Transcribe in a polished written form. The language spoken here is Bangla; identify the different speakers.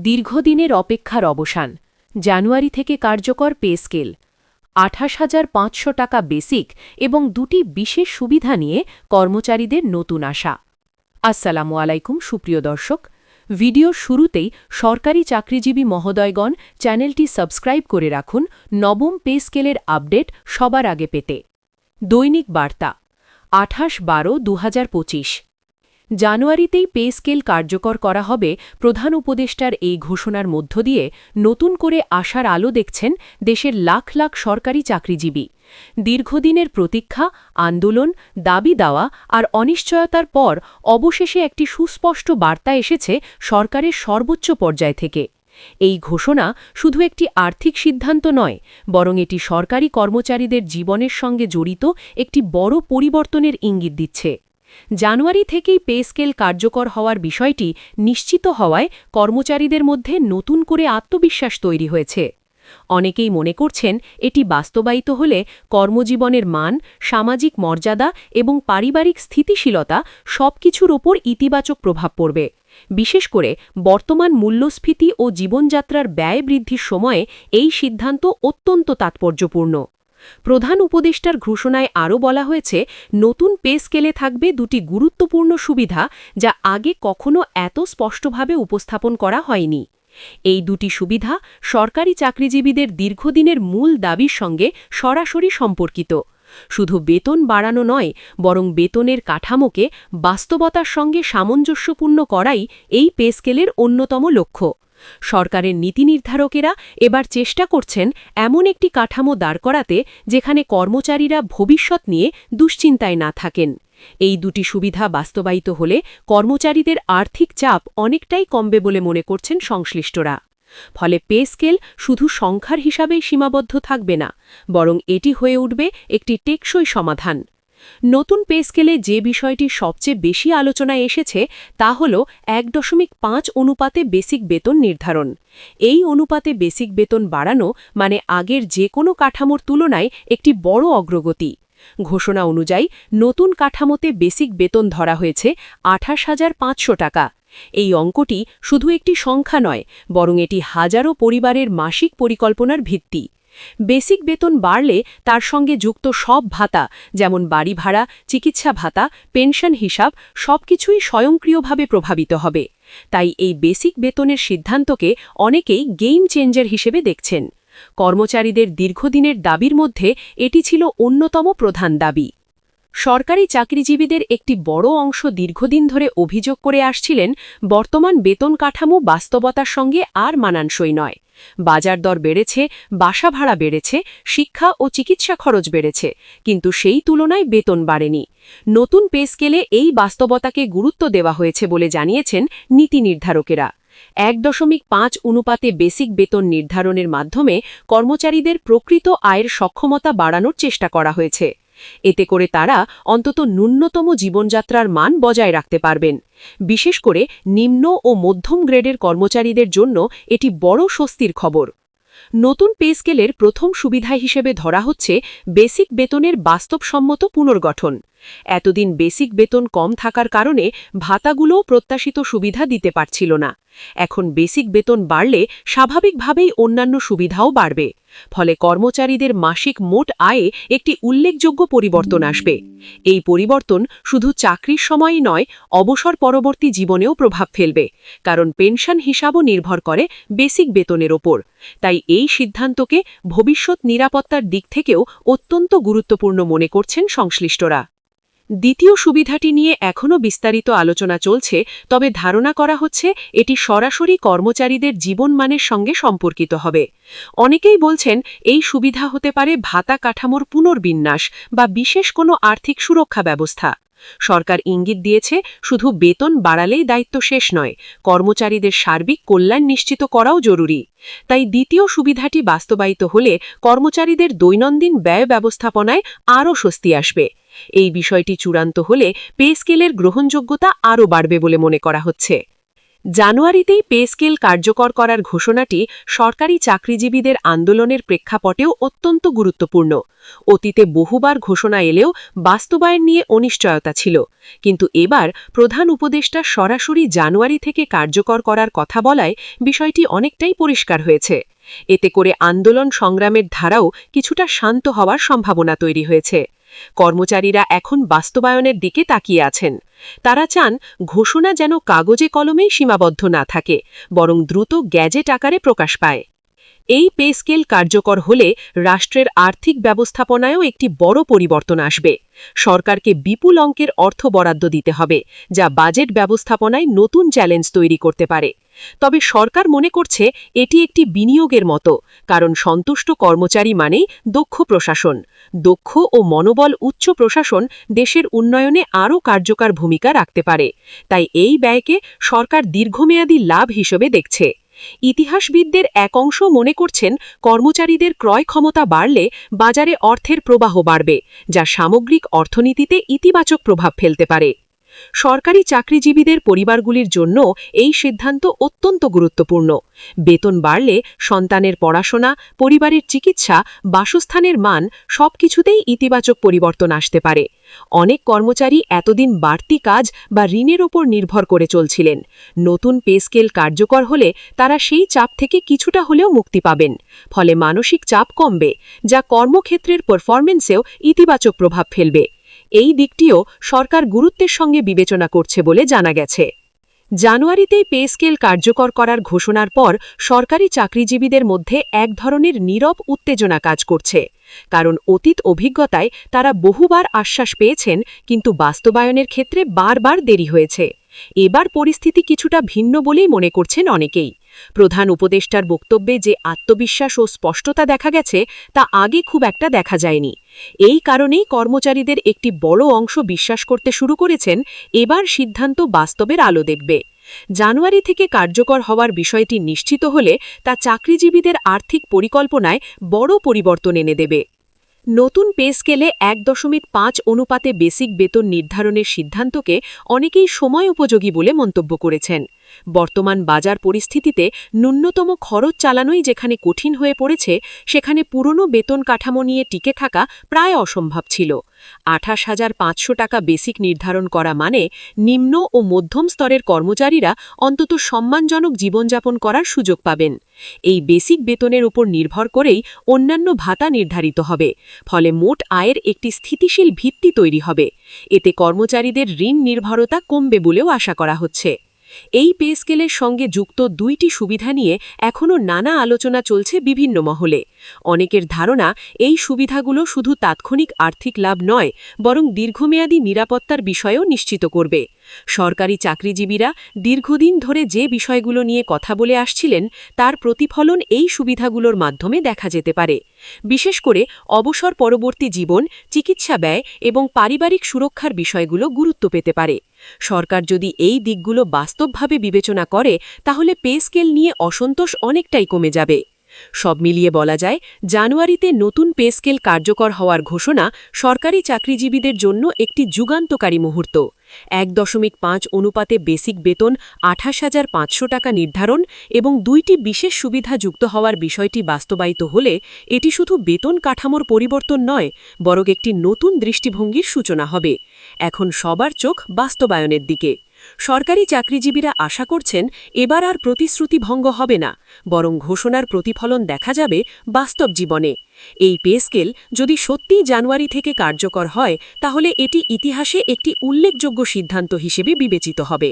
Speaker 1: দীর্ঘদিনের অপেক্ষার অবসান। জানুয়ারি থেকে কার্যকর পে স্কেল। ২৮,৫০০ টাকা বেসিক এবং দুটি বিশেষ সুবিধা নিয়ে কর্মচারীদের নতুন আশা। আসসালামু আলাইকুম সুপ্রিয় দর্শক, ভিডিওর শুরুতেই সরকারি চাকরিজীবী মহোদয়গণ চ্যানেলটি সাবস্ক্রাইব করে রাখুন নবম পে স্কেলের আপডেট সবার আগে পেতে। দৈনিক বার্তা ২৮/১২/২০২৫। জানুয়ারিতেই পে স্কেল কার্যকর করা হবে। প্রধান উপদেষ্টার এই ঘোষণার মধ্য দিয়ে নতুন করে আশার আলো দেখছেন দেশের লাখ লাখ সরকারি চাকরিজীবী। দীর্ঘদিনের প্রতীক্ষা, আন্দোলন, দাবি দেওয়া আর অনিশ্চয়তার পর অবশেষে একটি সুস্পষ্ট বার্তা এসেছে সরকারের সর্বোচ্চ পর্যায় থেকে। এই ঘোষণা শুধু একটি আর্থিক সিদ্ধান্ত নয়, বরং এটি সরকারি কর্মচারীদের জীবনের সঙ্গে জড়িত একটি বড় পরিবর্তনের ইঙ্গিত দিচ্ছে। জানুয়ারি থেকেই পে স্কেল কার্যকর হওয়ার বিষয়টি নিশ্চিত হওয়ায় কর্মচারীদের মধ্যে নতুন করে আত্মবিশ্বাস তৈরি হয়েছে। অনেকেই মনে করছেন এটি বাস্তবায়িত হলে কর্মজীবনের মান, সামাজিক মর্যাদা এবং পারিবারিক স্থিতিশীলতা সবকিছুর ওপর ইতিবাচক প্রভাব পড়বে। বিশেষ করে বর্তমান মূল্যস্ফীতি ও জীবনযাত্রার ব্যয় বৃদ্ধির সময়ে এই সিদ্ধান্ত অত্যন্ত তাৎপর্যপূর্ণ। প্রধান উপদেষ্টার ঘোষণায় আরও বলা হয়েছে, নতুন পে স্কেলে থাকবে দুটি গুরুত্বপূর্ণ সুবিধা যা আগে কখনো এত স্পষ্টভাবে উপস্থাপন করা হয়নি। এই দুটি সুবিধা সরকারি চাকরিজীবীদের দীর্ঘদিনের মূল দাবির সঙ্গে সরাসরি সম্পর্কিত। শুধু বেতন বাড়ানো নয়, বরং বেতনের কাঠামোকে বাস্তবতার সঙ্গে সামঞ্জস্যপূর্ণ করাই এই পে স্কেলের অন্যতম লক্ষ্য। সরকারের নীতি নির্ধারকেরা এবার চেষ্টা করছেন এমন একটি কাঠামো দাঁড় করাতে যেখানে কর্মচারীরা ভবিষ্যৎ নিয়ে দুশ্চিন্তায় না থাকেন। এই দুটি সুবিধা বাস্তবায়িত হলে কর্মচারীদের আর্থিক চাপ অনেকটাই কমবে বলে মনে করছেন সংশ্লিষ্টরা। ফলে পে স্কেল শুধু সংখ্যার হিসাবেই সীমাবদ্ধ থাকবে না, বরং এটি হয়ে উঠবে একটি টেকসই সমাধান। নতুন পে স্কেলে যে বিষয়টি সবচেয়ে বেশি আলোচনায় এসেছে তা হল ১.৫ অনুপাতে বেসিক বেতন নির্ধারণ। এই অনুপাতে বেসিক বেতন বাড়ানো মানে আগের যে কোনো কাঠামোর তুলনায় একটি বড় অগ্রগতি। ঘোষণা অনুযায়ী নতুন কাঠামোতে বেসিক বেতন ধরা হয়েছে ২৮,৫০০ টাকা। এই অঙ্কটি শুধু একটি সংখ্যা নয়, বরং এটি হাজারো পরিবারের মাসিক পরিকল্পনার ভিত্তি। বেসিক বেতন বাড়লে তার সঙ্গে যুক্ত সব ভাতা, যেমন বাড়ি ভাড়া, চিকিৎসা ভাতা, পেনশন হিসাব, সবকিছুই স্বয়ংক্রিয়ভাবে প্রভাবিত হবে। তাই এই বেসিক বেতনের সিদ্ধান্তকে অনেকেই গেম চেঞ্জার হিসেবে দেখছেন। কর্মচারীদের দীর্ঘদিনের দাবির মধ্যে এটি ছিল অন্যতম প্রধান দাবি। সরকারি চাকরিজীবীদের একটি বড় অংশ দীর্ঘদিন ধরে অভিযোগ করে আসছিলেন, বর্তমান বেতন কাঠামো বাস্তবতার সঙ্গে আর মানানসই নয়। বাজার দর বেড়েছে, বাসা ভাড়া বেড়েছে, শিক্ষা ও চিকিৎসা খরচ বেড়েছে, কিন্তু সেই তুলনায় বেতন বাড়েনি। নতুন পে স্কেলে এই বাস্তবতাকে গুরুত্ব দেওয়া হয়েছে বলে জানিয়েছেন নীতি নির্ধারকেরা। ১.৫ অনুপাতে বেসিক বেতন নির্ধারণের মাধ্যমে কর্মচারীদের প্রকৃত আয়ের সক্ষমতা বাড়ানোর চেষ্টা করা হয়েছে। এতে করে তারা অন্তত ন্যূনতম জীবনযাত্রার মান বজায় রাখতে পারবেন। বিশেষ করে নিম্ন ও মধ্যম গ্রেডের কর্মচারীদের জন্য এটি বড় স্বস্তির খবর। নতুন পে স্কেলের প্রথম সুবিধা হিসেবে ধরা হচ্ছে বেসিক বেতনের বাস্তবসম্মত পুনর্গঠন। এতদিন বেসিক বেতন কম থাকার কারণে ভাতাগুলোও প্রত্যাশিত সুবিধা দিতে পারছিল না। এখন বেসিক বেতন বাড়লে স্বাভাবিকভাবেই অন্যান্য সুবিধাও বাড়বে। ফলে কর্মচারীদের মাসিক মোট আয়ে একটি উল্লেখযোগ্য পরিবর্তন আসবে। এই পরিবর্তন শুধু চাকরির সময়ই নয়, অবসর পরবর্তী জীবনেও প্রভাব ফেলবে, কারণ পেনশন হিসাবও নির্ভর করে বেসিক বেতনের ওপর। তাই এই সিদ্ধান্তকে ভবিষ্যৎ নিরাপত্তার দিক থেকেও অত্যন্ত গুরুত্বপূর্ণ মনে করছেন সংশ্লিষ্টরা। দ্বিতীয় সুবিধাটি নিয়ে এখনও বিস্তারিত আলোচনা চলছে, তবে ধারণা করা হচ্ছে এটি সরাসরি কর্মচারীদের জীবনমানের সঙ্গে সম্পর্কিত হবে। অনেকেই বলছেন এই সুবিধা হতে পারে ভাতা কাঠামোর পুনর্বিন্যাস বা বিশেষ কোনো আর্থিক সুরক্ষা ব্যবস্থা। সরকার ইঙ্গিত দিয়েছে, শুধু বেতন বাড়ালেই দায়িত্ব শেষ নয়, কর্মচারীদের সার্বিক কল্যাণ নিশ্চিত করাও জরুরি। তাই দ্বিতীয় সুবিধাটি বাস্তবায়িত হলে কর্মচারীদের দৈনন্দিন ব্যয় ব্যবস্থাপনায় আরও স্বস্তি আসবে। এই বিষয়টি চূড়ান্ত হলে পে স্কেলের গ্রহণযোগ্যতা আরও বাড়বে বলে মনে করা হচ্ছে। জানুয়ারিতেই পে স্কেল কার্যকর করার ঘোষণাটি সরকারি চাকরিজীবীদের আন্দোলনের প্রেক্ষাপটেও অত্যন্ত গুরুত্বপূর্ণ। অতীতে বহুবার ঘোষণা এলেও বাস্তবায়ন নিয়ে অনিশ্চয়তা ছিল, কিন্তু এবার প্রধান উপদেষ্টা সরাসরি জানুয়ারি থেকে কার্যকর করার কথা বলায় বিষয়টি অনেকটাই পরিষ্কার হয়েছে। এতে করে আন্দোলন সংগ্রামের ধারাও কিছুটা শান্ত হওয়ার সম্ভাবনা তৈরি হয়েছে। কর্মচারীরা এখন বাস্তবায়নের দিকে তাকিয়ে আছেন। তারা চান ঘোষণা যেন কাগজে কলমেই সীমাবদ্ধ না থাকে, বরং দ্রুত গ্যাজেট আকারে প্রকাশ পায়। এই পে স্কেল কার্যকর হলে রাষ্ট্রের আর্থিক ব্যবস্থাপনায়ও একটি বড় পরিবর্তন আসবে। সরকারকে বিপুল অঙ্কের অর্থ বরাদ্দ দিতে হবে, যা বাজেট ব্যবস্থাপনায় নতুন চ্যালেঞ্জ তৈরি করতে পারে। তবে সরকার মনে করছে এটি একটি বিনিয়োগের মতো, কারণ সন্তুষ্ট কর্মচারী মানেই দক্ষ প্রশাসন। দক্ষ ও মনোবল উচ্চ প্রশাসন দেশের উন্নয়নে আরও কার্যকর ভূমিকা রাখতে পারে। তাই এই ব্যয়কে সরকার দীর্ঘমেয়াদী লাভ হিসেবে দেখছে। ইতিহাসবিদদের এক অংশ মনে করছেন কর্মচারীদের ক্রয় ক্ষমতা বাড়লে বাজারে অর্থের প্রবাহ বাড়বে, যা সামগ্রিক অর্থনীতিতে ইতিবাচক প্রভাব ফেলতে পারে। সরকারি চাকরিজীবীদের পরিবারগুলির জন্য এই সিদ্ধান্ত অত্যন্ত গুরুত্বপূর্ণ। বেতন বাড়লে সন্তানের পড়াশোনা, পরিবারের চিকিৎসা, বাসস্থানের মান সবকিছুতেই ইতিবাচক পরিবর্তন আসতে পারে। অনেক কর্মচারী এতদিন বাড়তি কাজ বা ঋণের ওপর নির্ভর করে চলছিলেন। নতুন পে স্কেল কার্যকর হলে তারা সেই চাপ থেকে কিছুটা হলেও মুক্তি পাবেন। ফলে মানসিক চাপ কমবে, যা কর্মক্ষেত্রের পারফরম্যান্সেও ইতিবাচক প্রভাব ফেলবে। এই দিকটিও সরকার গুরুত্বের সঙ্গে বিবেচনা করছে বলে জানা গেছে। জানুয়ারিতেই পে স্কেল কার্যকর করার ঘোষণার পর সরকারি চাকরিজীবীদের মধ্যে এক ধরনের নীরব উত্তেজনা কাজ করছে। কারণ অতীত অভিজ্ঞতায় তারা বহুবার আশ্বাস পেয়েছেন, কিন্তু বাস্তবায়নের ক্ষেত্রে বারবার দেরি হয়েছে। এবার পরিস্থিতি কিছুটা ভিন্ন বলেই মনে করছেন অনেকেই। প্রধান উপদেষ্টার বক্তব্যে যে আত্মবিশ্বাস ও স্পষ্টতা দেখা গেছে, তা আগে খুব একটা দেখা যায়নি। এই কারণেই কর্মচারীদের একটি বড় অংশ বিশ্বাস করতে শুরু করেছেন এবার সিদ্ধান্ত বাস্তবের আলো দেখবে। জানুয়ারি থেকে কার্যকর হওয়ার বিষয়টি নিশ্চিত হলে তা চাকরিজীবীদের আর্থিক পরিকল্পনায় বড় পরিবর্তন এনে দেবে। নতুন পে স্কেলে ১.৫ অনুপাতে বেসিক বেতন নির্ধারণের সিদ্ধান্তকে অনেকেই সময় উপযোগী বলে মন্তব্য করেছেন। বর্তমান বাজার পরিস্থিতিতে ন্যূনতম খরচ চালানোই যেখানে কঠিন হয়ে পড়েছে, সেখানে পুরনো বেতন কাঠামো নিয়ে টিকে থাকা প্রায় অসম্ভব ছিল। ২৮,৫০০ টাকা বেসিক নির্ধারণ করা মানে নিম্ন ও মধ্যম স্তরের কর্মচারীরা অন্তত সম্মানজনক জীবনযাপন করার সুযোগ পাবেন। এই বেসিক বেতনের উপর নির্ভর করেই অন্যান্য ভাতা নির্ধারিত হবে, ফলে মোট আয়ের একটি স্থিতিশীল ভিত্তি তৈরি হবে। এতে কর্মচারীদের ঋণ নির্ভরতা কমবে বলেও আশা করা হচ্ছে। এই পে স্কেলের সঙ্গে যুক্ত দুইটি সুবিধা নিয়ে এখনও নানা আলোচনা চলছে বিভিন্ন মহলে। অনেকের ধারণা এই সুবিধাগুলো শুধু তাৎক্ষণিক আর্থিক লাভ নয়, বরং দীর্ঘমেয়াদী নিরাপত্তার বিষয়ও নিশ্চিত করবে। সরকারি চাকরিজীবীরা দীর্ঘদিন ধরে যে বিষয়গুলো নিয়ে কথা বলে আসছিলেন, তার প্রতিফলন এই সুবিধাগুলোর মাধ্যমে দেখা যেতে পারে। বিশেষ করে অবসর পরবর্তী জীবন, চিকিৎসা ব্যয় এবং পারিবারিক সুরক্ষার বিষয়গুলো গুরুত্ব পেতে পারে। সরকার যদি এই দিকগুলো বাস্তবভাবে বিবেচনা করে, তাহলে পে স্কেল নিয়ে অসন্তোষ অনেকটাই কমে যাবে। সব মিলিয়ে বলা যায়, জানুয়ারিতে নতুন পে স্কেল কার্যকর হওয়ার ঘোষণা সরকারি চাকরিজীবীদের জন্য একটি যুগান্তকারী মুহূর্ত। ১.৫ অনুপাতে বেসিক বেতন ২৮,৫০০ টাকা নির্ধারণ এবং দুইটি বিশেষ সুবিধা যুক্ত হওয়ার বিষয়টি বাস্তবায়িত হলে এটি শুধু বেতন কাঠামোর পরিবর্তন নয়, বরং একটি নতুন দৃষ্টিভঙ্গির সূচনা হবে। এখন সবার চোখ বাস্তবায়নের দিকে। সরকারি চাকরিজীবীরা আশা করছেন এবার আর প্রতিশ্রুতি ভঙ্গ হবে না, বরং ঘোষণার প্রতিফলন দেখা যাবে বাস্তব জীবনে। এই পে স্কেল যদি সত্যিই জানুয়ারি থেকে কার্যকর হয়, তাহলে এটি ইতিহাসে একটি উল্লেখযোগ্য সিদ্ধান্ত হিসেবে বিবেচিত হবে।